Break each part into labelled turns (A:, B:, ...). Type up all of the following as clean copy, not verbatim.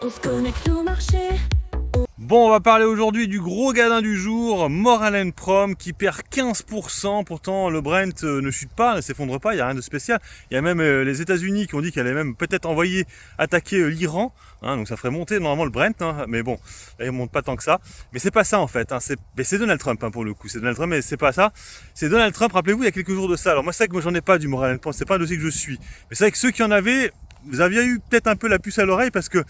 A: On se connecte au marché.
B: Bon, on va parler aujourd'hui du gros gadin du jour, Maurel & Prom, qui perd 15%. Pourtant, le Brent ne chute pas, ne s'effondre pas, il n'y a rien de spécial. Il y a même les États-Unis qui ont dit qu'elle allait même peut-être envoyer attaquer l'Iran. Donc ça ferait monter normalement le Brent, mais bon, là, il monte pas tant que ça. Mais c'est pas ça en fait, c'est Donald Trump pour le coup. C'est Donald Trump, mais c'est pas ça. C'est Donald Trump, rappelez-vous, il y a quelques jours de ça. Alors moi, c'est vrai que moi j'en ai pas du Maurel & Prom, c'est pas un dossier que je suis. Mais c'est vrai que ceux qui en avaient, vous aviez eu peut-être un peu la puce à l'oreille parce que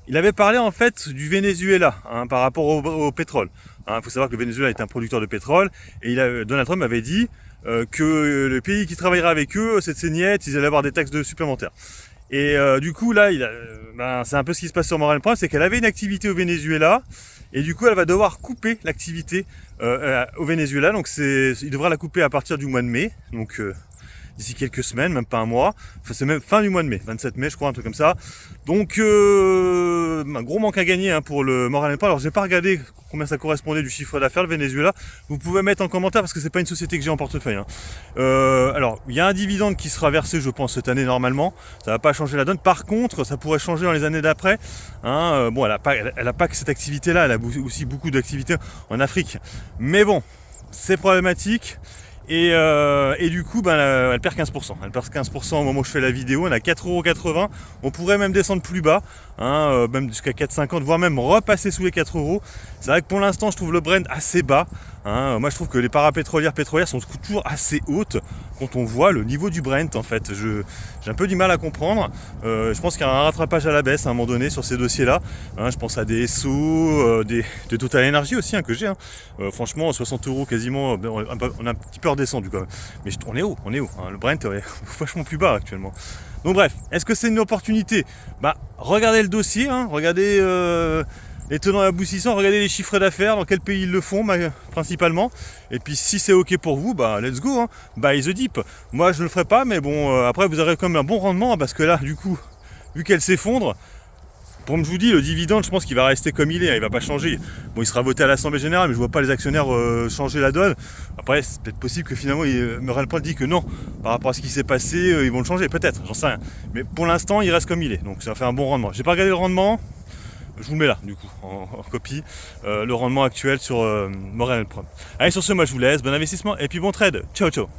B: il avait parlé en fait du Venezuela par rapport au pétrole. Il faut savoir que le Venezuela est un producteur de pétrole et Donald Trump avait dit que le pays qui travaillerait avec eux, cette saignette, ils allaient avoir des taxes supplémentaires. Et du coup là, c'est un peu ce qui se passe sur Maurel & Prom, c'est qu'elle avait une activité au Venezuela et du coup elle va devoir couper l'activité au Venezuela. Donc il devra la couper à partir du mois de mai. Donc d'ici quelques semaines, même pas un mois. Enfin, c'est même fin du mois de mai, 27 mai, je crois, un truc comme ça. Donc, un gros manque à gagner pour le Maurel & Prom. Alors, j'ai pas regardé combien ça correspondait du chiffre d'affaires, le Venezuela. Vous pouvez mettre en commentaire parce que c'est pas une société que j'ai en portefeuille. Alors, il y a un dividende qui sera versé, je pense, cette année normalement. Ça va pas changer la donne. Par contre, ça pourrait changer dans les années d'après. Bon, elle a pas que cette activité-là. Elle a aussi beaucoup d'activités en Afrique. Mais bon, c'est problématique. Et du coup, elle perd 15%. Elle perd 15% au moment où je fais la vidéo. On a 4,80€. On pourrait même descendre plus bas, même jusqu'à 4,50€, voire même repasser sous les 4€. C'est vrai que pour l'instant, je trouve le Brent assez bas. Moi, je trouve que les parapétrolières sont toujours assez hautes quand on voit le niveau du Brent. En fait, j'ai un peu du mal à comprendre. Je pense qu'il y a un rattrapage à la baisse à un moment donné sur ces dossiers-là. Je pense à des SO, de Total Energy aussi que j'ai. Franchement, 60€ quasiment. On a un petit peu redescendu quand même. Mais on est haut. Le Brent est vachement plus bas actuellement. Donc bref, est-ce que c'est une opportunité ? Regardez le dossier, regardez les tenants et aboutissants, regardez les chiffres d'affaires, dans quel pays ils le font principalement. Et puis si c'est ok pour vous, let's go, buy the dip. Moi je ne le ferai pas, mais bon, après vous aurez quand même un bon rendement, parce que là, du coup, vu qu'elle s'effondre, comme je vous dis, le dividende, je pense qu'il va rester comme il est, il va pas changer. Bon, il sera voté à l'Assemblée Générale, mais je vois pas les actionnaires changer la donne. Après, c'est peut-être possible que finalement, Maurel & Prom dit que non, par rapport à ce qui s'est passé, ils vont le changer, peut-être, j'en sais rien. Mais pour l'instant, il reste comme il est, donc ça fait un bon rendement. J'ai pas regardé le rendement, je vous le mets là, du coup, en copie, le rendement actuel sur Maurel & Prom. Allez, sur ce, moi je vous laisse, bon investissement, et puis bon trade, ciao ciao.